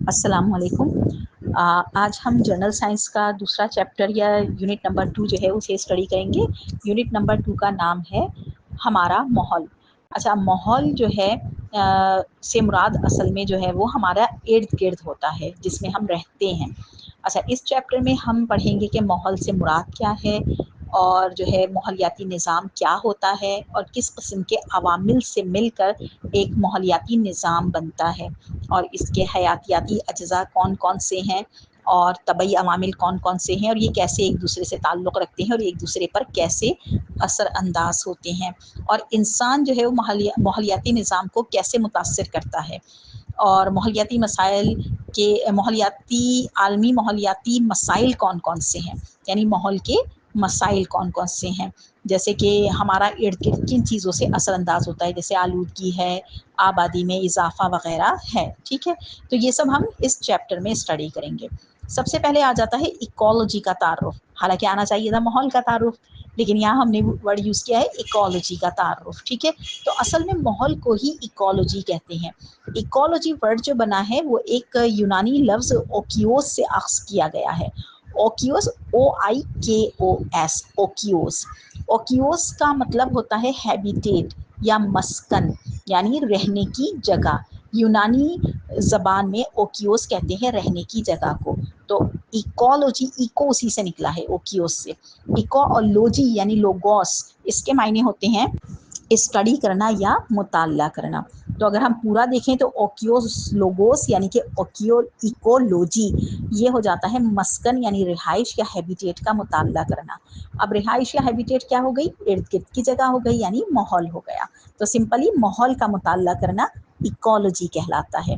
السلام علیکم۔ آج ہم جنرل سائنس کا دوسرا چیپٹر یا یونٹ نمبر 2 جو ہے اسے اسٹڈی کریں گے۔ یونٹ نمبر 2 کا نام ہے ہمارا ماحول۔ اچھا، ماحول جو ہے سے مراد اصل میں جو ہے وہ ہمارا ارد گرد ہوتا ہے جس میں ہم رہتے ہیں۔ اچھا، اس چیپٹر میں ہم پڑھیں گے کہ ماحول سے مراد کیا ہے، اور جو ہے ماحولیاتی نظام کیا ہوتا ہے، اور کس قسم کے عوامل سے مل کر ایک ماحولیاتی نظام بنتا ہے، اور اس کے حیاتیاتی اجزاء کون کون سے ہیں، اور طبعی عوامل کون کون سے ہیں، اور یہ کیسے ایک دوسرے سے تعلق رکھتے ہیں اور ایک دوسرے پر کیسے اثر انداز ہوتے ہیں، اور انسان جو ہے وہ ماحولیاتی نظام کو کیسے متاثر کرتا ہے، اور ماحولیاتی مسائل کے عالمی ماحولیاتی مسائل کون کون سے ہیں، یعنی ماحول کے مسائل کون کون سے ہیں، جیسے کہ ہمارا ارد گرد کن چیزوں سے اثر انداز ہوتا ہے، جیسے آلودگی ہے، آبادی میں اضافہ وغیرہ ہے۔ ٹھیک ہے، تو یہ سب ہم اس چیپٹر میں اسٹڈی کریں گے۔ سب سے پہلے آ جاتا ہے ایکالوجی کا تعارف، حالانکہ آنا چاہیے تھا ماحول کا تعارف، لیکن یہاں ہم نے ورڈ یوز کیا ہے ایکالوجی کا تعارف۔ ٹھیک ہے، تو اصل میں ماحول کو ہی ایکالوجی کہتے ہیں۔ ایکالوجی ورڈ جو بنا ہے وہ ایک یونانی لفظ اوکیوس سے اخذ کیا گیا ہے۔ اوکیوس، OIKOS، اوکیوس۔ اوکیوس کا مطلب ہوتا ہے ہیبیٹیٹ یا مسکن، یعنی رہنے کی جگہ۔ یونانی زبان میں اوکیوس کہتے ہیں رہنے کی جگہ کو۔ تو ایکالوجی، ایکو اسی سے نکلا ہے اوکیوس سے۔ ایکو اور لوجی یعنی لوگوس، اس کے معنی ہوتے ہیں اسٹڈی کرنا یا مطالعہ کرنا۔ تو اگر ہم پورا دیکھیں تو اوکیوس لوگوس یعنی کہ ایکولوجی، یہ ہو جاتا ہے مسکن یعنی رہائش یا ہیبیٹیٹ کا مطالعہ کرنا۔ اب رہائش یا ہیبیٹیٹ کیا ہو گئی؟ ارد گرد کی جگہ ہو گئی، یعنی ماحول ہو گیا۔ تو سمپلی ماحول کا مطالعہ کرنا ایکالوجی کہلاتا ہے۔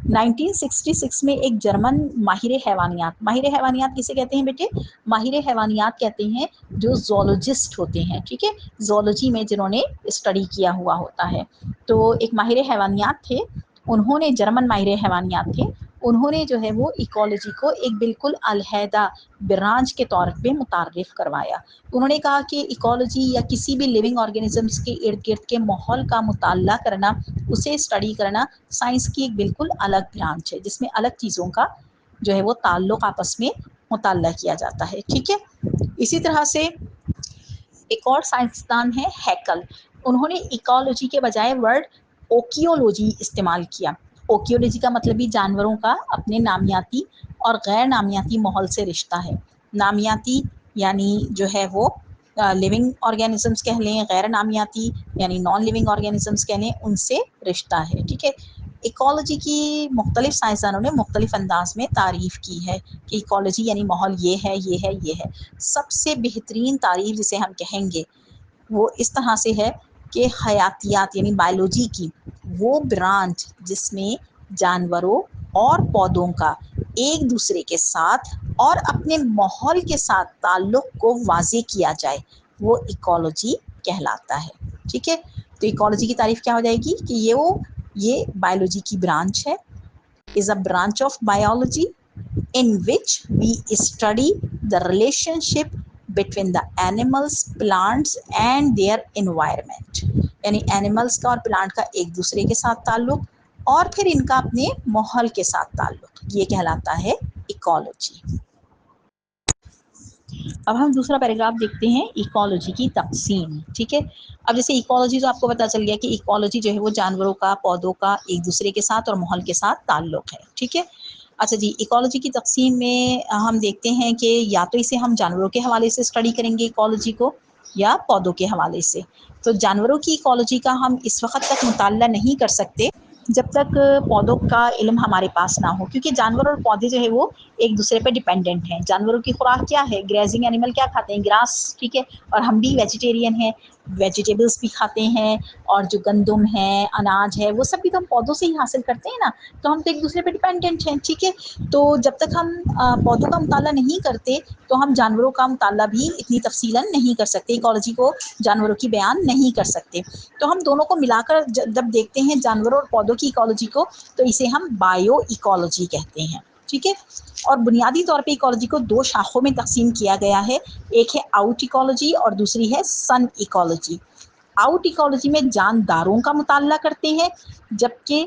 1966 میں ایک جرمن ماہر حیوانیات کسے کہتے ہیں بیٹے؟ ماہر حیوانیات کہتے ہیں جو زولوجسٹ ہوتے ہیں۔ ٹھیک ہے، زولوجی میں جنہوں نے اسٹڈی کیا ہوا ہوتا ہے۔ تو ایک ماہر حیوانیات تھے، انہوں نے جرمن ماہر حیوانیات تھے، انہوں نے جو ہے وہ ایکالوجی کو ایک بالکل علیحدہ برانچ کے طور پہ متعارف کروایا۔ انہوں نے کہا کہ ایکالوجی یا کسی بھی لیونگ آرگینزمس کے ارد گرد کے ماحول کا مطالعہ کرنا، اسے اسٹڈی کرنا سائنس کی ایک بالکل الگ برانچ ہے، جس میں الگ چیزوں کا جو ہے وہ تعلق آپس میں مطالعہ کیا جاتا ہے۔ ٹھیک ہے، اسی طرح سے ایک اور سائنسدان ہے ہیکل، انہوں نے ایکالوجی کے بجائے ورڈ اوکیولوجی استعمال کیا۔ اوکیولوجی کا مطلب بھی جانوروں کا اپنے نامیاتی اور غیر نامیاتی ماحول سے رشتہ ہے۔ نامیاتی یعنی جو ہے وہ لیونگ آرگینزمس کہہ لیں، غیر نامیاتی یعنی نان لیونگ آرگینزمس کہہ لیں، ان سے رشتہ ہے۔ ٹھیک ہے، ایکالوجی کی مختلف سائنسدانوں نے مختلف انداز میں تعریف کی ہے کہ ایکالوجی یعنی ماحول یہ ہے، یہ ہے، یہ ہے۔ سب سے بہترین تعریف جسے ہم کہیں گے وہ اس طرح سے ہے کہ حیاتیات یعنی بائیولوجی کی وہ برانچ جس میں جانوروں اور پودوں کا ایک دوسرے کے ساتھ اور اپنے ماحول کے ساتھ تعلق کو واضح کیا جائے، وہ ایکالوجی کہلاتا ہے۔ ٹھیک ہے، تو ایکالوجی کی تعریف کیا ہو جائے گی کہ یہ بائیولوجی کی برانچ ہے، is a branch of biology in which we study the relationship between the animals, plants and their environment، یعنی اینیملس کا اور پلانٹ کا ایک دوسرے کے ساتھ تعلق، اور پھر ان کا اپنے ماحول کے ساتھ تعلق، یہ کہلاتا ہے ایکالوجی۔ اب ہم دوسرا پیراگراف دیکھتے ہیں، ایکالوجی کی تقسیم۔ ٹھیک ہے، اب جیسے ایکالوجی تو آپ کو پتہ چل گیا کہ ایکالوجی جو ہے وہ جانوروں کا، پودوں کا ایک دوسرے کے ساتھ اور ماحول کے ساتھ تعلق ہے۔ ٹھیک ہے، اچھا جی، ایکالوجی کی تقسیم میں ہم دیکھتے ہیں کہ یا تو اسے ہم جانوروں کے حوالے سے اسٹڈی کریں گے ایکالوجی کو، یا پودوں کے حوالے سے۔ تو جانوروں کی ایکالوجی کا ہم اس وقت تک مطالعہ نہیں کر سکتے جب تک پودوں کا علم ہمارے پاس نہ ہو، کیونکہ جانور اور پودے جو ہے وہ ایک دوسرے پہ ڈیپینڈنٹ ہیں۔ جانوروں کی خوراک کیا ہے؟ گریزنگ اینیمل کیا کھاتے ہیں؟ گراس۔ ٹھیک ہے، اور ہم بھی ویجیٹیرین ہیں، ویجیٹیبلس بھی کھاتے ہیں، اور جو گندم ہے، اناج ہے، وہ سب بھی تو ہم پودوں سے ہی حاصل کرتے ہیں نا، تو ہم تو ایک دوسرے پہ ڈیپینڈنٹ ہیں۔ ٹھیک ہے، تو جب تک ہم پودوں کا مطالعہ نہیں کرتے تو ہم جانوروں کا مطالعہ بھی اتنی تفصیلاً نہیں کر سکتے، ایکالوجی کو جانوروں کی بیان نہیں کر سکتے۔ تو ہم دونوں کو ملا کر جب دیکھتے ہیں جانوروں اور پودوں کی ایکالوجی کو، تو اسے ہم بائیو ایکالوجی کہتے ہیں۔ ٹھیک ہے، اور بنیادی طور پہ ایکالوجی کو دو شاخوں میں تقسیم کیا گیا ہے، ایک ہے آؤٹ ایکالوجی اور دوسری ہے سن ایکالوجی۔ آؤٹ ایکالوجی میں جانداروں کا مطالعہ کرتے ہیں، جبکہ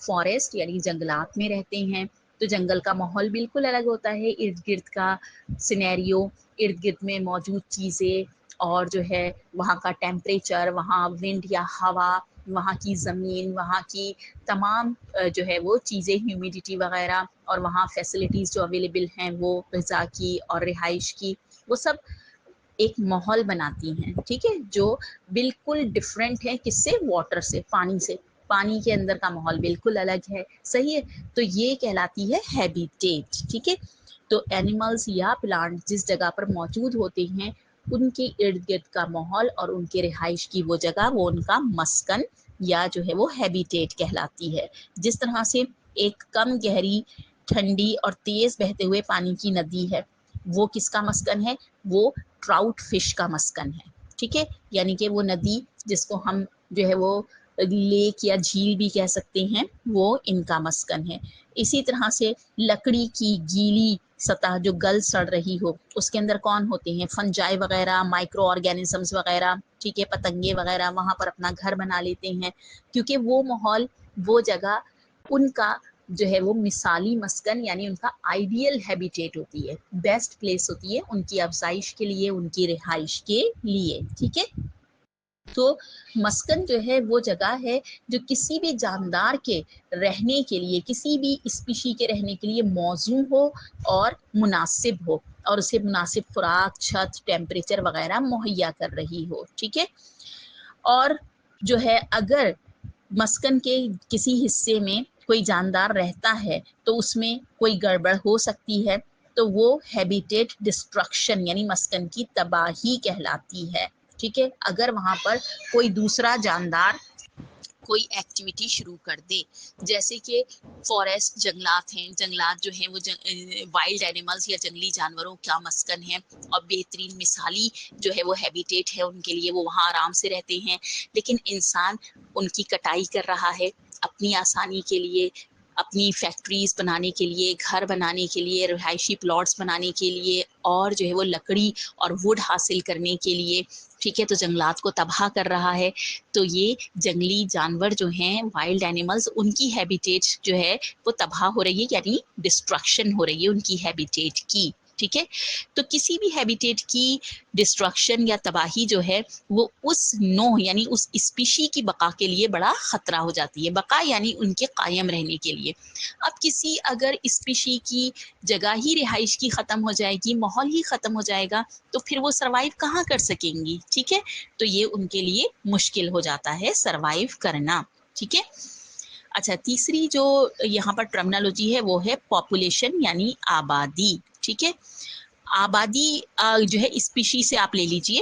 فارسٹ یعنی جنگلات میں رہتے ہیں تو جنگل کا ماحول بالکل الگ ہوتا ہے، ارد گرد کا سینیریو، ارد گرد میں موجود چیزیں اور جو ہے وہاں کا ٹیمپریچر، وہاں ونڈ یا ہوا، وہاں کی زمین، وہاں کی تمام جو ہے وہ چیزیں، ہیومیڈیٹی وغیرہ، اور وہاں فیسلٹیز جو اویلیبل ہیں وہ غذا کی اور رہائش کی، وہ سب ایک ماحول بناتی ہیں، ٹھیک ہے، جو بالکل ڈفرینٹ ہے کس سے؟ واٹر سے، پانی سے، پانی کے اندر کا ماحول بالکل الگ ہے، صحیح ہے، تو یہ کہلاتی ہے ہیبیٹیٹ، ٹھیک ہے۔ تو اینیملز یا پلانٹ جس جگہ پر موجود ہوتے ہیں ان کے ارد گرد کا ماحول اور ان کے رہائش کی وہ جگہ، وہ ان کا مسکن یا جو ہے وہ ہیبیٹیٹ کہلاتی ہے۔ جس طرح سے ایک کم گہری، ٹھنڈی اور تیز بہتے ہوئے پانی کی ندی ہے، وہ کس کا مسکن ہے؟ وہ ٹراؤٹ فش کا مسکن ہے، ٹھیک ہے، یعنی کہ وہ ندی جس کو ہم جو ہے وہ لیک یا جھیل بھی کہہ سکتے ہیں، وہ ان کا مسکن ہے۔ اسی طرح سے لکڑی کی گیلی سطح جو گل سڑ رہی ہو، اس کے اندر کون ہوتے ہیں؟ فنجائی وغیرہ، مائکرو آرگینزمز وغیرہ، ٹھیک ہے، پتنگے وغیرہ وہاں پر اپنا گھر بنا لیتے ہیں، کیونکہ وہ ماحول، وہ جگہ ان کا جو ہے وہ مثالی مسکن یعنی ان کا آئیڈیل ہیبیٹیٹ ہوتی ہے، بیسٹ پلیس ہوتی ہے ان کی افزائش کے لیے، ان کی رہائش کے لیے، ٹھیک ہے۔ تو مسکن جو ہے وہ جگہ ہے جو کسی بھی جاندار کے رہنے کے لیے، کسی بھی اسپیشی کے رہنے کے لیے موزوں ہو اور مناسب ہو، اور اسے مناسب خوراک، چھت، ٹیمپریچر وغیرہ مہیا کر رہی ہو، ٹھیک ہے۔ اور جو ہے اگر مسکن کے کسی حصے میں کوئی جاندار رہتا ہے تو اس میں کوئی گڑبڑ ہو سکتی ہے، تو وہ ہیبیٹیٹ ڈسٹرکشن یعنی مسکن کی تباہی کہلاتی ہے، ٹھیک ہے، اگر وہاں پر کوئی دوسرا جاندار کوئی ایکٹیویٹی شروع کر دے، جیسے کہ فارسٹ جنگلات ہیں، جنگلات جو ہیں وہ وائلڈ اینیملز یا جنگلی جانوروں کا مسکن ہے اور بہترین مثالی جو ہے وہ ہیبیٹیٹ ہے ان کے لیے، وہ وہاں آرام سے رہتے ہیں، لیکن انسان ان کی کٹائی کر رہا ہے اپنی آسانی کے لیے، اپنی فیکٹریز بنانے کے لیے، گھر بنانے کے لیے، رہائشی پلاٹس بنانے کے لیے، اور جو ہے وہ لکڑی اور ووڈ حاصل کرنے کے لیے، ٹھیک ہے، تو جنگلات کو تباہ کر رہا ہے۔ تو یہ جنگلی جانور جو ہیں، وائلڈ اینیملز، ان کی ہیبیٹیٹ جو ہے وہ تباہ ہو رہی ہے، یعنی ڈسٹرکشن ہو رہی ہے ان کی ہیبیٹیٹ کی، ٹھیک ہے۔ تو کسی بھی ہیبیٹیٹ کی ڈسٹرکشن یا تباہی جو ہے وہ اس نوع یعنی اس اسپیشی کی بقا کے لیے بڑا خطرہ ہو جاتی ہے، بقا یعنی ان کے قائم رہنے کے لیے۔ اب کسی اگر اسپیشی کی جگہ ہی رہائش کی ختم ہو جائے گی، ماحول ہی ختم ہو جائے گا، تو پھر وہ سروائیو کہاں کر سکیں گی، ٹھیک ہے، تو یہ ان کے لیے مشکل ہو جاتا ہے سروائیو کرنا، ٹھیک ہے۔ اچھا، تیسری جو یہاں پر ٹرمنالوجی ہے وہ ہے پاپولیشن یعنی آبادی، ٹھیک ہے۔ آبادی جو ہے اسپیشی سے آپ لے لیجئے،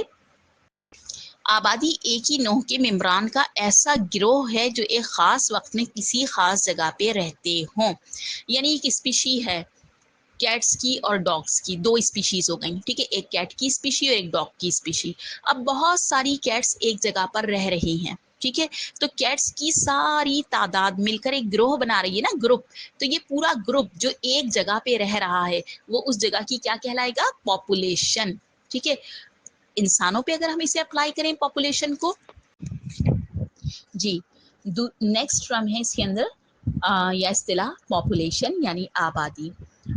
آبادی ایک ہی نوع کے ممبران کا ایسا گروہ ہے جو ایک خاص وقت میں کسی خاص جگہ پہ رہتے ہوں، یعنی ایک اسپیشی ہے کیٹس کی اور ڈاگس کی، دو اسپیشیز ہو گئیں، ٹھیک ہے، ایک کیٹ کی اسپیشی اور ایک ڈاگ کی اسپیشی۔ اب بہت ساری کیٹس ایک جگہ پر رہ رہی ہیں، ٹھیک ہے، تو کیٹس کی ساری تعداد مل کر ایک گروہ بنا رہی ہے نا، گروپ، تو یہ پورا گروپ جو ایک جگہ پہ رہ رہا ہے وہ اس جگہ کی کیا کہلائے گا؟ پاپولیشن، ٹھیک ہے۔ انسانوں پہ اگر ہم اسے اپلائی کریں پاپولیشن کو، جی، نیکسٹ ٹرم ہے اس کے اندر یا اصطلاح پاپولیشن یعنی آبادی۔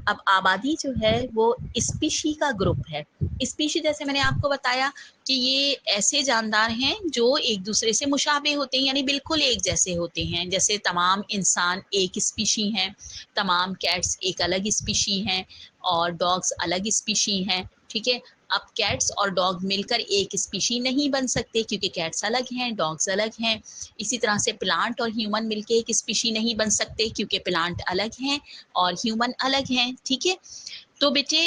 اب آبادی جو ہے وہ اسپیشی کا گروپ ہے۔ اسپیشی جیسے میں نے آپ کو بتایا کہ یہ ایسے جاندار ہیں جو ایک دوسرے سے مشابہ ہوتے ہیں، یعنی بالکل ایک جیسے ہوتے ہیں، جیسے تمام انسان ایک اسپیشی ہیں، تمام کیٹس ایک الگ اسپیشی ہیں، اور ڈاگس الگ اسپیشی ہیں، ٹھیک ہے۔ اب کیٹس اور ڈاگ مل کر ایک اسپیشی نہیں بن سکتے کیونکہ کیٹس الگ ہیں، ڈاگس الگ ہیں۔ اسی طرح سے پلانٹ اور ہیومن مل کے ایک اسپیشی نہیں بن سکتے کیونکہ پلانٹ الگ ہیں اور ہیومن الگ ہیں، ٹھیک ہے۔ تو بیٹے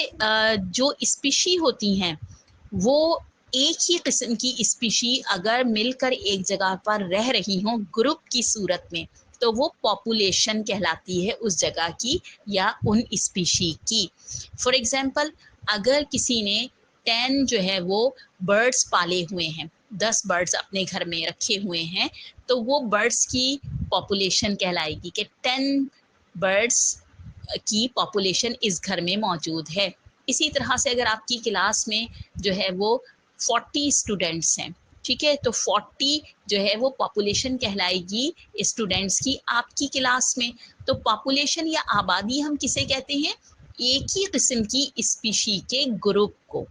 جو اسپیشی ہوتی ہیں وہ ایک ہی قسم کی اسپیشی اگر مل کر ایک جگہ پر رہ رہی ہوں گروپ کی صورت میں، تو وہ پاپولیشن کہلاتی ہے اس جگہ کی یا ان اسپیشی کی۔ فار ایگزامپل، اگر کسی نے 10 جو ہے وہ برڈس پالے ہوئے ہیں، 10 برڈس اپنے گھر میں رکھے ہوئے ہیں، تو وہ برڈس کی پاپولیشن کہلائے گی کہ 10 برڈس کی پاپولیشن اس گھر میں موجود ہے۔ اسی طرح سے اگر آپ کی کلاس میں جو ہے وہ 40 اسٹوڈنٹس ہیں، ٹھیک ہے. تو 40 جو ہے وہ پاپولیشن کہلائے گی اسٹوڈینٹس کی آپ کی کلاس میں. تو پاپولیشن یا آبادی ہم کسے کہتے ہیں؟ ایک ہی قسم کی اسپیشی کے گروپ کو.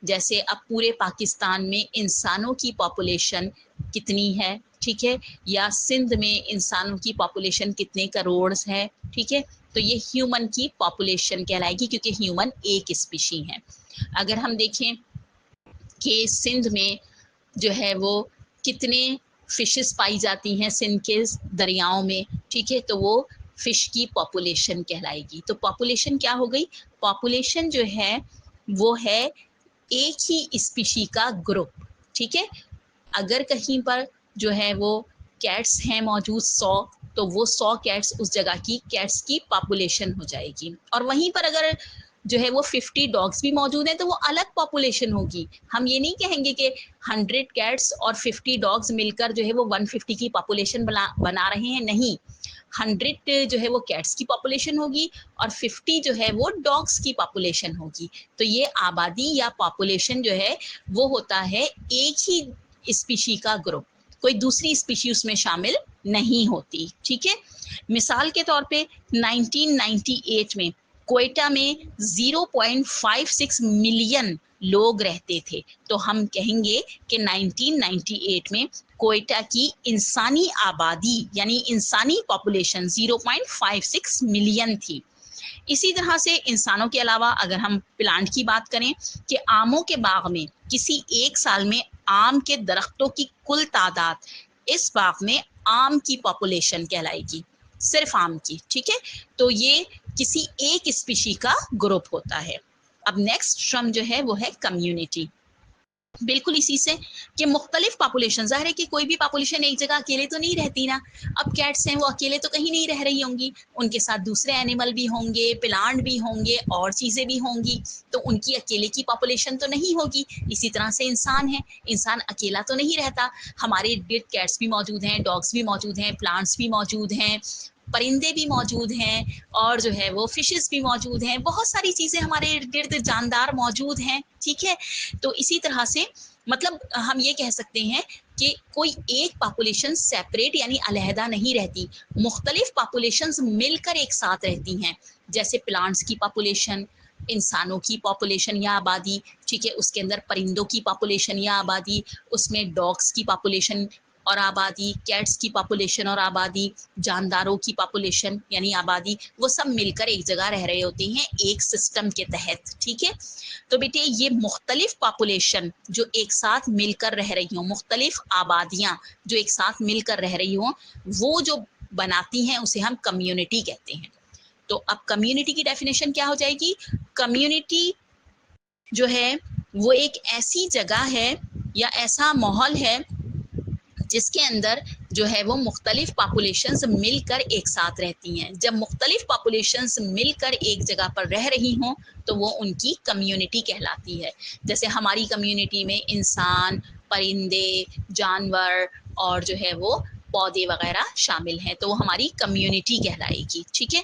جیسے اب پورے پاکستان میں انسانوں کی پاپولیشن کتنی ہے، ٹھیک ہے، یا سندھ میں انسانوں کی پاپولیشن کتنے کروڑ ہے، ٹھیک ہے. تو یہ ہیومن کی پاپولیشن کہلائے گی کیونکہ ہیومن ایک اسپیشی ہے. اگر ہم دیکھیں کہ سندھ میں جو ہے وہ کتنے فشز پائی جاتی ہیں سندھ کے دریاؤں میں، ٹھیک ہے، تو وہ فش کی پاپولیشن کہلائے گی. تو پاپولیشن کیا ہو گئی؟ پاپولیشن جو ہے وہ ہے ایک ہی اسپیشی کا گروپ، ٹھیک ہے. اگر کہیں پر جو ہے وہ کیٹس ہیں موجود 100، تو وہ 100 کیٹس اس جگہ کی کیٹس کی پاپولیشن ہو جائے گی. اور وہیں پر اگر جو ہے وہ 50 ڈاگس بھی موجود ہیں تو وہ الگ پاپولیشن ہوگی. ہم یہ نہیں کہیں گے کہ 100 کیٹس اور 50 ڈاگس مل کر جو ہے وہ 150 کی پاپولیشن بنا رہے ہیں، نہیں. 100 جو ہے وہ کیٹس کی پاپولیشن ہوگی اور 50 جو ہے وہ ڈاگس کی پاپولیشن ہوگی. تو یہ آبادی یا پاپولیشن جو ہے وہ ہوتا ہے ایک ہی اسپیشی کا گروپ، کوئی دوسری اسپیشی اس میں شامل نہیں ہوتی، ٹھیک ہے. مثال کے طور پہ 1998 میں کوئٹہ میں 0.56 ملین لوگ رہتے تھے. تو ہم کہیں گے کہ 1998 میں کوئٹہ کی انسانی آبادی یعنی انسانی پاپولیشن 0.56 ملین تھی. اسی طرح سے انسانوں کے علاوہ اگر ہم پلانٹ کی بات کریں کہ آموں کے باغ میں کسی ایک سال میں آم کے درختوں کی کل تعداد اس باغ میں آم کی پاپولیشن کہلائے گی، صرف آم کی، ٹھیک ہے. تو یہ کسی ایک اسپیشی کا گروپ ہوتا ہے. اب نیکسٹ ٹرم جو ہے وہ ہے کمیونٹی. بالکل اسی سے کہ مختلف پاپولیشن، ظاہر ہے کہ کوئی بھی پاپولیشن ایک جگہ اکیلے تو نہیں رہتی نا. اب کیٹس ہیں وہ اکیلے تو کہیں نہیں رہ رہی ہوں گی، ان کے ساتھ دوسرے اینیمل بھی ہوں گے، پلانٹ بھی ہوں گے، اور چیزیں بھی ہوں گی. تو ان کی اکیلے کی پاپولیشن تو نہیں ہوگی. اسی طرح سے انسان ہے، انسان اکیلا تو نہیں رہتا. ہمارے ارد کیٹس بھی موجود ہیں، ڈاگس بھی موجود ہیں، پلانٹس بھی موجود ہیں، پرندے بھی موجود ہیں، اور جو ہے وہ فشز بھی موجود ہیں. بہت ساری چیزیں ہمارے ارد گرد جاندار موجود ہیں، ٹھیک ہے. تو اسی طرح سے مطلب ہم یہ کہہ سکتے ہیں کہ کوئی ایک پاپولیشن سیپریٹ یعنی علیحدہ نہیں رہتی، مختلف پاپولیشنز مل کر ایک ساتھ رہتی ہیں. جیسے پلانٹس کی پاپولیشن، انسانوں کی پاپولیشن یا آبادی، ٹھیک ہے، اس کے اندر پرندوں کی پاپولیشن یا آبادی، اس میں ڈاگس کی پاپولیشن اور آبادی، کیٹس کی پاپولیشن اور آبادی، جانداروں کی پاپولیشن یعنی آبادی، وہ سب مل کر ایک جگہ رہ رہے ہوتے ہیں ایک سسٹم کے تحت، ٹھیک ہے. تو بیٹے یہ مختلف پاپولیشن جو ایک ساتھ مل کر رہ رہی ہوں، مختلف آبادیاں جو ایک ساتھ مل کر رہ رہی ہوں، وہ جو بناتی ہیں اسے ہم کمیونٹی کہتے ہیں. تو اب کمیونٹی کی ڈیفینیشن کیا ہو جائے گی؟ کمیونٹی جو ہے وہ ایک ایسی جگہ ہے یا ایسا ماحول ہے جس کے اندر جو ہے وہ مختلف پاپولیشنز مل کر ایک ساتھ رہتی ہیں. جب مختلف پاپولیشنز مل کر ایک جگہ پر رہ رہی ہوں تو وہ ان کی کمیونٹی کہلاتی ہے. جیسے ہماری کمیونٹی میں انسان، پرندے، جانور اور جو ہے وہ پودے وغیرہ شامل ہیں، تو وہ ہماری کمیونٹی کہلائے گی، ٹھیک ہے.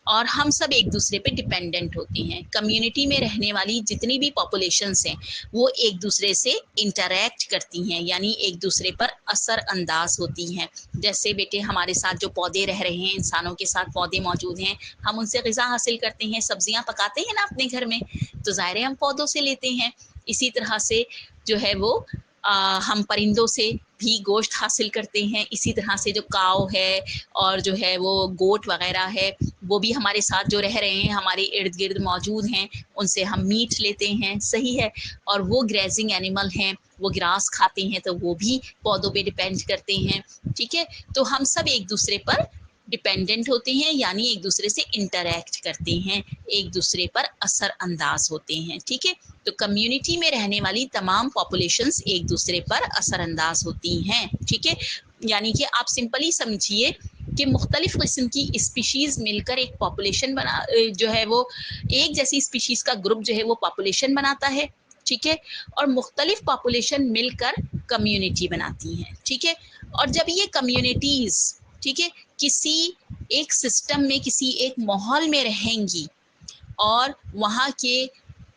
اور ہم سب ایک دوسرے پہ ڈپینڈنٹ ہوتے ہیں. کمیونٹی میں رہنے والی جتنی بھی پاپولیشنز ہیں وہ ایک دوسرے سے انٹریکٹ کرتی ہیں یعنی ایک دوسرے پر اثر انداز ہوتی ہیں. جیسے بیٹے ہمارے ساتھ جو پودے رہ رہے ہیں، انسانوں کے ساتھ پودے موجود ہیں، ہم ان سے غذا حاصل کرتے ہیں، سبزیاں پکاتے ہیں نا اپنے گھر میں، تو ظاہر ہے ہم پودوں سے لیتے ہیں. اسی طرح سے جو ہے وہ ہم پرندوں سے بھی گوشت حاصل کرتے ہیں. اسی طرح سے جو کاؤ ہے اور جو ہے وہ گوٹ وغیرہ ہے وہ بھی ہمارے ساتھ جو رہ رہے ہیں، ہمارے ارد گرد موجود ہیں، ان سے ہم میٹ لیتے ہیں، صحیح ہے. اور وہ گریزنگ اینیمل ہیں، وہ گراس کھاتے ہیں، تو وہ بھی پودوں پہ ڈپینڈ کرتے ہیں، ٹھیک ہے. تو ہم سب ایک دوسرے پر ڈپینڈنٹ ہوتے ہیں یعنی ایک دوسرے سے انٹریکٹ کرتے ہیں، ایک دوسرے پر اثر انداز ہوتے ہیں، ٹھیک ہے. تو کمیونٹی میں رہنے والی تمام پاپولیشنز ایک دوسرے پر اثر انداز ہوتی ہیں، ٹھیک ہے. یعنی کہ آپ سمپلی سمجھیے کہ مختلف قسم کی اسپیشیز مل کر ایک پاپولیشن جو ہے وہ ایک جیسی اسپیشیز کا گروپ جو ہے وہ پاپولیشن بناتا ہے، ٹھیک ہے. اور مختلف پاپولیشن مل کر کمیونٹی بناتی ہیں، ٹھیک ہے. اور جب یہ کمیونٹیز، ٹھیک ہے، کسی ایک سسٹم میں، کسی ایک ماحول میں رہیں گی اور وہاں کے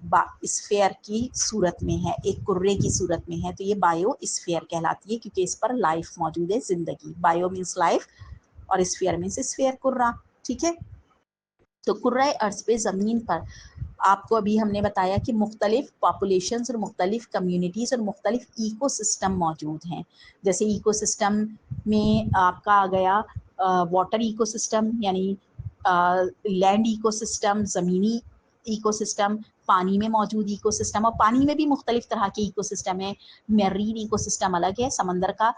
اسفیئر کی صورت میں ہے, ایک کرے کی صورت میں ہے, تو یہ بایو اسفیئر کہلاتی ہے کیونکہ اس پر لائف موجود ہے, زندگی. بایو مینس لائف اور اسفیئر مینس اسفیئر, کرہ. ٹھیک ہے, تو کرۂ ارض پہ زمین پر آپ کو ابھی ہم نے بتایا کہ مختلف پاپولیشنز اور مختلف کمیونٹیز اور مختلف ایکو سسٹم موجود ہیں. جیسے ایکو سسٹم میں آپ کا آ گیا واٹر ایکو سسٹم, یعنی لینڈ ایکو سسٹم, زمینی ایکو سسٹم, پانی میں موجود ایکو سسٹم, اور پانی میں بھی مختلف طرح کے ایکو سسٹم ہیں. میرین ایکو سسٹم الگ ہے سمندر کا,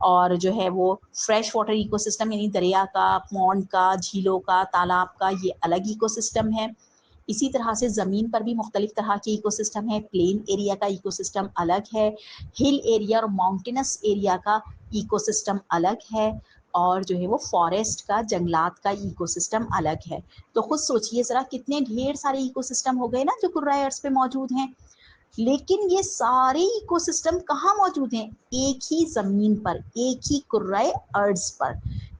اور جو ہے وہ فریش واٹر ایکو سسٹم یعنی دریا کا, پونڈ کا, جھیلوں کا, تالاب کا, یہ الگ ایکو سسٹم ہے. اسی طرح سے زمین پر بھی مختلف طرح کے ایکو سسٹم ہے. پلین ایریا کا ایکو سسٹم الگ ہے, ہل ایریا اور ماؤنٹینس ایریا کا ایکو سسٹم الگ ہے, اور جو ہے وہ فارسٹ کا, جنگلات کا ایکو سسٹم الگ ہے. تو خود سوچئے ذرا کتنے ڈھیر سارے ایکو سسٹم ہو گئے نا جو کرۂ ارض پہ موجود ہیں. لیکن یہ سارے ایکو سسٹم کہاں موجود ہیں؟ ایک ہی زمین پر, ایک ہی کرۂ ارض پر.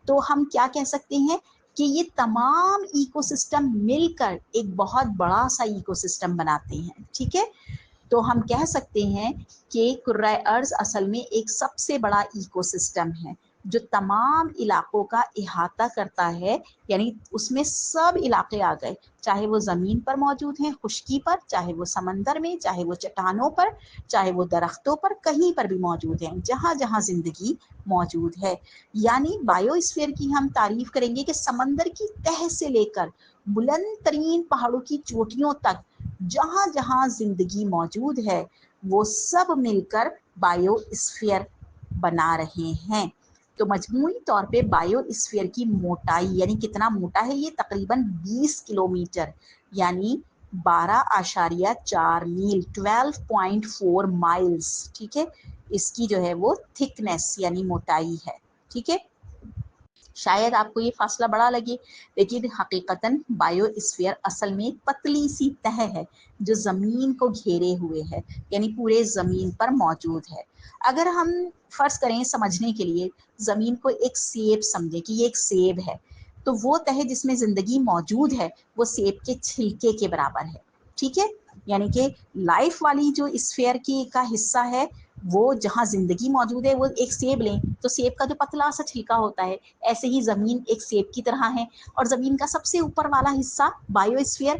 تو ہم کیا کہہ سکتے ہیں کہ یہ تمام ایکو سسٹم مل کر ایک بہت بڑا سا ایکو سسٹم بناتے ہیں. ٹھیک ہے, تو ہم کہہ سکتے ہیں کہ کرۂ ارض اصل میں ایک سب سے بڑا ایکو سسٹم ہے جو تمام علاقوں کا احاطہ کرتا ہے. یعنی اس میں سب علاقے آ گئے, چاہے وہ زمین پر موجود ہیں خشکی پر, چاہے وہ سمندر میں, چاہے وہ چٹانوں پر, چاہے وہ درختوں پر, کہیں پر بھی موجود ہیں, جہاں جہاں زندگی موجود ہے. یعنی بایو اسفیئر کی ہم تعریف کریں گے کہ سمندر کی تہ سے لے کر بلند ترین پہاڑوں کی چوٹیوں تک جہاں جہاں زندگی موجود ہے وہ سب مل کر بایو اسفیئر بنا رہے ہیں. تو مجموعی طور پہ بایو اسفیئر کی موٹائی یعنی کتنا موٹا ہے یہ, تقریباً 20 کلومیٹر یعنی 12.4 میل, 12.4 مائلز. ٹھیک ہے, اس کی جو ہے وہ تھکنیس یعنی موٹائی ہے. ٹھیک ہے, شاید آپ کو یہ فاصلہ بڑا لگے, لیکن حقیقتاً بایو اسفیئر اصل میں ایک پتلی سی تہ ہے جو زمین کو گھیرے ہوئے ہے, یعنی پورے زمین پر موجود ہے. اگر ہم فرض کریں سمجھنے کے لیے زمین کو ایک سیب سمجھیں کہ یہ ایک سیب ہے, تو وہ تہ جس میں زندگی موجود ہے وہ سیب کے چھلکے کے برابر ہے. ٹھیک ہے, یعنی کہ لائف والی جو اسفیئر کی کا حصہ ہے وہ جہاں زندگی موجود ہے, وہ ایک سیب لیں تو سیب کا جو پتلا سا چھلکا ہوتا ہے, ایسے ہی زمین ایک سیب کی طرح ہے, اور زمین کا سب سے اوپر والا حصہ بایو اسفیئر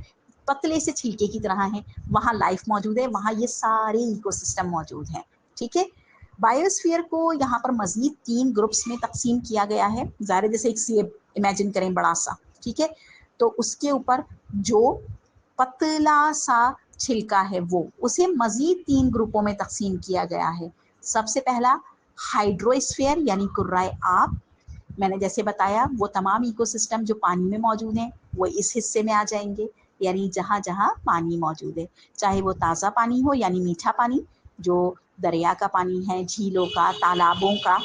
پتلے سے چھلکے کی طرح ہے, وہاں لائف موجود ہے, وہاں یہ سارے ایکو سسٹم موجود ہیں. ٹھیک ہے, بایو اسفیئر کو یہاں پر مزید 3 گروپس میں تقسیم کیا گیا ہے. ظاہر جیسے ایک سیب امیجن کریں بڑا سا, ٹھیک ہے, تو اس کے اوپر جو پتلا سا چھلکا ہے وہ اسے مزید 3 گروپوں میں تقسیم کیا گیا ہے. سب سے پہلا ہائیڈرو اسفیئر یعنی کرۂ آب. میں نے جیسے بتایا وہ تمام ایکو سسٹم جو پانی میں موجود ہیں وہ اس حصے میں آ جائیں گے, یعنی جہاں جہاں پانی موجود ہے, چاہے وہ تازہ پانی ہو یعنی میٹھا پانی جو دریا کا پانی ہے, جھیلوں کا, تالابوں کا,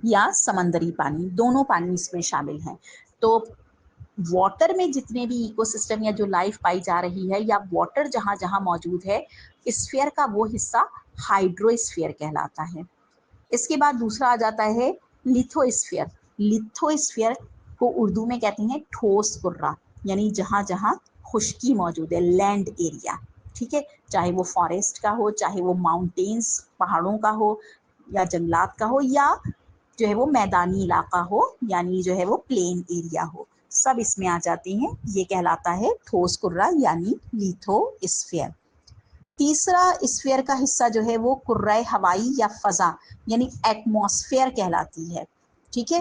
یا سمندری پانی, دونوں پانی اس میں شامل ہیں. تو واٹر میں جتنے بھی ایکو سسٹم یا جو لائف پائی جا رہی ہے یا واٹر جہاں جہاں موجود ہے, اسفیئر کا وہ حصہ ہائیڈرو اسفیئر کہلاتا ہے. اس کے بعد دوسرا آ جاتا ہے لیتھو اسفیئر. لیتھو اسفیئر کو اردو میں کہتے ہیں ٹھوس کرہ, یعنی جہاں جہاں خشکی موجود ہے, لینڈ ایریا. ٹھیک ہے, چاہے وہ فارسٹ کا ہو, چاہے وہ ماؤنٹینس پہاڑوں کا ہو, یا جنگلات کا ہو, یا جو ہے وہ میدانی علاقہ ہو, یعنی جو ہے وہ پلین ایریا ہو, سب اس میں آ جاتے ہیں. یہ کہلاتا ہے ٹھوس کرہ یعنی لیتھو اسفیئر. تیسرا اسفیئر کا حصہ جو ہے وہ کرۂ ہوائی یا فضا یعنی ایٹماسفیئر کہلاتی ہے. ٹھیک ہے,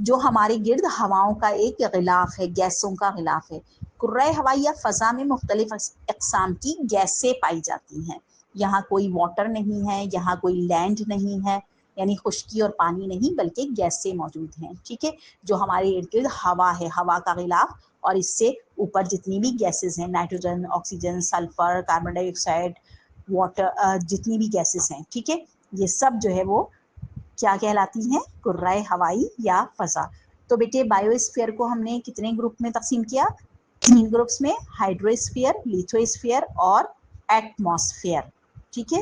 جو ہمارے گرد ہواؤں کا ایک غلاف ہے, گیسوں کا غلاف ہے. کرۂ ہوائی یا فضا میں مختلف اقسام کی گیسیں پائی جاتی ہیں. یہاں کوئی واٹر نہیں ہے, یہاں کوئی لینڈ نہیں ہے, یعنی خشکی اور پانی نہیں بلکہ گیسیں موجود ہیں. ٹھیک ہے, جو ہمارے ارد گرد ہوا ہے, ہوا کا غلاف, اور اس سے اوپر جتنی بھی گیسز ہیں, نائٹروجن, آکسیجن, سلفر, کاربن ڈائی آکسائڈ, واٹر, جتنی بھی گیسز ہیں, ٹھیک ہے, یہ سب جو ہے وہ کیا کہلاتی ہیں؟ کرۂ ہوائی یا فضا. تو بیٹے بایو اسفیئر کو ہم نے کتنے گروپ میں تقسیم کیا؟ 3 گروپس میں, ہائیڈرو اسفیئر, لیتھو اسفیئر اور ایٹماسفیئر. ٹھیک ہے,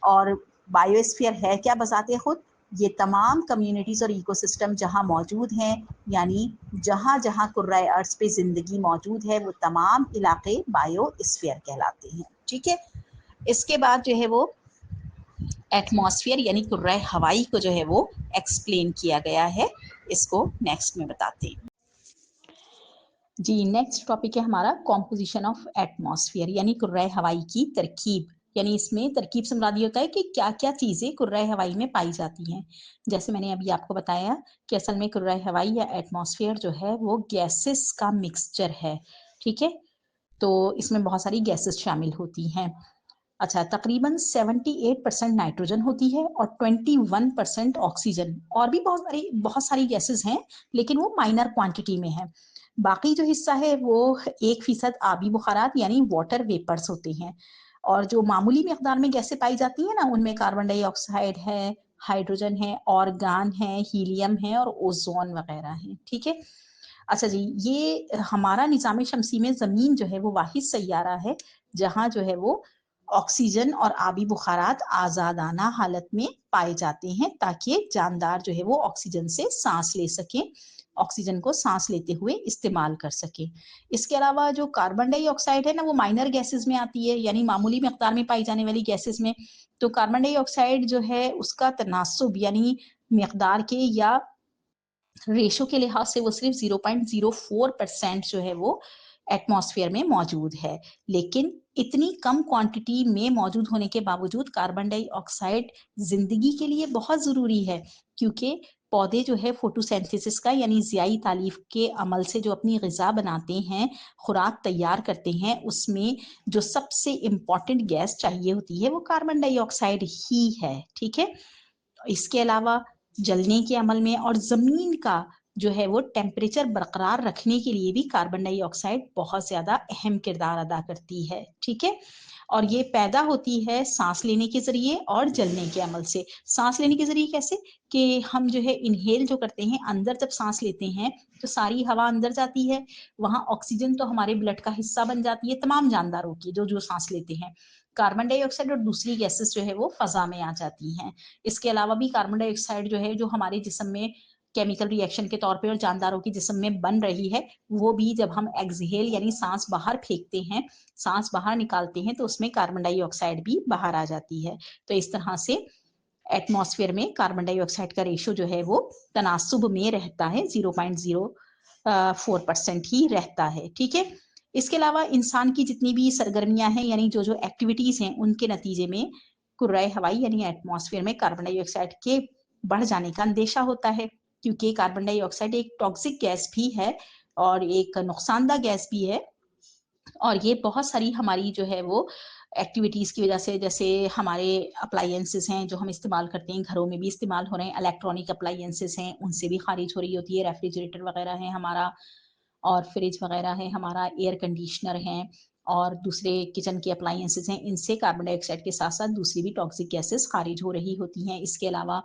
اور بایو اسفیئر ہے کیا بذات خود؟ یہ تمام کمیونٹیز اور ایکو سسٹم جہاں موجود ہیں، یعنی جہاں جہاں کرۂ ارض پہ زندگی موجود ہے، وہ تمام علاقے بایو اسفیئر کہلاتے ہیں. ٹھیک ہے. اس کے بعد جو ہے وہ ایٹماسفیئر یعنی کرۂ ہوائی کو جو ہے وہ ایکسپلین کیا گیا ہے. اس کو نیکسٹ میں بتاتے ہیں. جی نیکسٹ ٹاپک ہے ہمارا کمپوزیشن آف ایٹماسفیئر یعنی کرۂ ہوائی کی ترکیب. یعنی اس میں ترکیب سے مراد یہ ہوتا ہے کہ کیا کیا چیزیں کرۂ ہوائی میں پائی جاتی ہیں. جیسے میں نے ابھی آپ کو بتایا کہ اصل میں کرۂ ہوائی یا ایٹماسفیئر جو ہے وہ گیسز کا مکسچر ہے. ٹھیک ہے. تو اس میں بہت ساری گیسز شامل ہوتی ہیں. اچھا تقریباً 78% نائٹروجن ہوتی ہے اور 21% آکسیجن. اور بھی بہت ساری گیسز ہیں لیکن وہ مائنر کوانٹٹی میں ہیں. باقی جو حصہ ہے وہ 1% آبی بخارات یعنی واٹر ویپرز ہوتے ہیں. اور جو معمولی مقدار میں گیسیں پائی جاتی ہیں نا، ان میں کاربن ڈائی آکسائڈ ہے، ہائیڈروجن ہے، آرگان ہے، ہیلیم ہے اور اوزون وغیرہ ہیں. ٹھیک ہے. اچھا جی، یہ ہمارا نظام شمسی میں زمین جو ہے وہ واحد سیارہ ہے جہاں جو ہے وہ آکسیجن اور آبی بخارات آزادانہ حالت میں پائے جاتے ہیں تاکہ جاندار جو ہے وہ آکسیجن سے سانس لے سکیں، آکسیجن کو سانس لیتے ہوئے استعمال کر سکیں. اس کے علاوہ جو کاربن ڈائی آکسائڈ ہے نا، وہ مائنر گیسز میں آتی ہے یعنی معمولی مقدار میں پائی جانے والی گیسز میں. تو کاربن ڈائی آکسائڈ جو ہے اس کا تناسب یعنی مقدار کے یا ریشو کے لحاظ سے وہ صرف 0.04% جو ہے وہ ایٹماسفیئر میں موجود ہے. لیکن اتنی کم کوانٹٹی میں موجود ہونے کے باوجود کاربن ڈائی آکسائڈ زندگی کے لیے بہت ضروری ہے، کیونکہ پودے جو ہے فوٹوسینتھیسس کا یعنی ضیائی تالیف کے عمل سے جو اپنی غذا بناتے ہیں، خوراک تیار کرتے ہیں، اس میں جو سب سے امپورٹنٹ گیس چاہیے ہوتی ہے وہ کاربن ڈائی آکسائڈ ہی ہے. ٹھیک ہے. اس کے علاوہ جلنے کے عمل میں اور زمین کا جو ہے وہ ٹیمپریچر برقرار رکھنے کے لیے بھی کاربن ڈائی آکسائڈ بہت زیادہ اہم کردار ادا کرتی ہے. ٹھیک ہے. اور یہ پیدا ہوتی ہے سانس لینے کے ذریعے اور جلنے کے عمل سے. سانس لینے کے ذریعے کیسے کہ ہم جو ہے انہیل جو کرتے ہیں، اندر جب سانس لیتے ہیں تو ساری ہوا اندر جاتی ہے، وہاں آکسیجن تو ہمارے بلڈ کا حصہ بن جاتی ہے تمام جانداروں کی جو سانس لیتے ہیں. کاربن ڈائی آکسائڈ اور دوسری گیسز جو ہے وہ فضا میں آ جاتی ہیں. اس کے علاوہ بھی کاربن ڈائی آکسائڈ جو ہے جو ہمارے جسم میں کیمیکل ری ایکشن کے طور پہ اور جانداروں کے جسم میں بن رہی ہے، وہ بھی جب ہم ایکسہیل یعنی سانس باہر پھینکتے ہیں، سانس باہر نکالتے ہیں تو اس میں کاربن ڈائی آکسائڈ بھی باہر آ جاتی ہے. تو اس طرح سے ایٹماسفیئر میں کاربن ڈائی آکسائڈ کا ریشو جو ہے وہ تناسب میں رہتا ہے، 0.04% ہی رہتا ہے. ٹھیک ہے. اس کے علاوہ انسان کی جتنی بھی سرگرمیاں ہیں یعنی جو ایکٹیویٹیز ہیں، ان کے نتیجے میں کرۂ ہوائی یعنی ایٹماسفیئر میں کاربن ڈائی آکسائڈ کے بڑھ جانے کا اندیشہ ہوتا ہے، کیونکہ کاربن ڈائی آکسائڈ ایک ٹاکسک گیس بھی ہے اور ایک نقصان دہ گیس بھی ہے. اور یہ بہت ساری ہماری جو ہے وہ ایکٹیویٹیز کی وجہ سے، جیسے ہمارے اپلائنسز ہیں جو ہم استعمال کرتے ہیں، گھروں میں بھی استعمال ہو رہے ہیں، الیکٹرانک اپلائنسز ہیں، ان سے بھی خارج ہو رہی ہوتی ہے. ریفریجریٹر وغیرہ ہے ہمارا، اور فریج وغیرہ ہے ہمارا، ایئر کنڈیشنر ہیں اور دوسرے کچن کے اپلائنسز ہیں، ان سے کاربن ڈائی آکسائڈ کے ساتھ ساتھ دوسری بھی ٹاکسک گیسز خارج ہو رہی ہوتی ہیں. اس کے علاوہ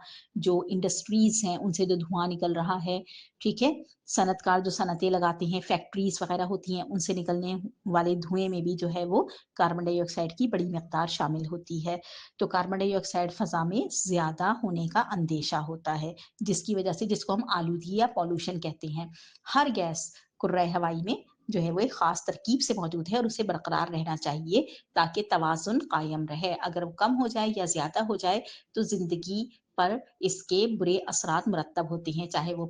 جو انڈسٹریز ہیں ان سے جو دھواں نکل رہا ہے، ٹھیک ہے، صنعت کار جو صنعتیں لگاتے ہیں، فیکٹریز وغیرہ ہوتی ہیں، ان سے نکلنے والے دھوئیں میں بھی جو ہے وہ کاربن ڈائی آکسائڈ کی بڑی مقدار شامل ہوتی ہے. تو کاربن ڈائی آکسائڈ فضا میں زیادہ ہونے کا اندیشہ ہوتا ہے، جس کی وجہ سے، جس کو ہم آلودگی یا پالوشن کہتے ہیں. ہر گیس کرۂ ہوائی میں جو ہے وہ ایک خاص ترکیب سے موجود ہے اور اسے برقرار رہنا چاہیے تاکہ توازن قائم رہے. اگر وہ کم ہو جائے یا زیادہ ہو جائے تو زندگی پر اس کے برے اثرات مرتب ہوتے ہیں، چاہے وہ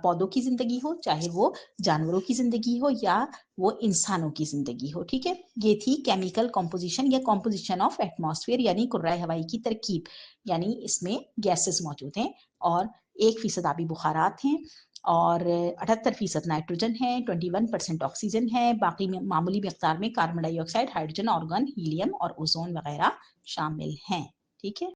پودوں کی زندگی ہو، چاہے وہ جانوروں کی زندگی ہو، یا وہ انسانوں کی زندگی ہو. ٹھیک ہے. یہ تھی کیمیکل کمپوزیشن یا کمپوزیشن آف ایٹماسفیئر یعنی کرۂ ہوائی کی ترکیب. یعنی اس میں گیسز موجود ہیں اور 1% آبی بخارات ہیں اور 78% نائٹروجن ہے، 21% آکسیجن ہے، باقی میں معمولی مقدار میں کاربن ڈائی آکسائڈ، ہائیڈروجن، آرگن، ہیلیم اور اوزون وغیرہ شامل ہیں. ٹھیک ہے.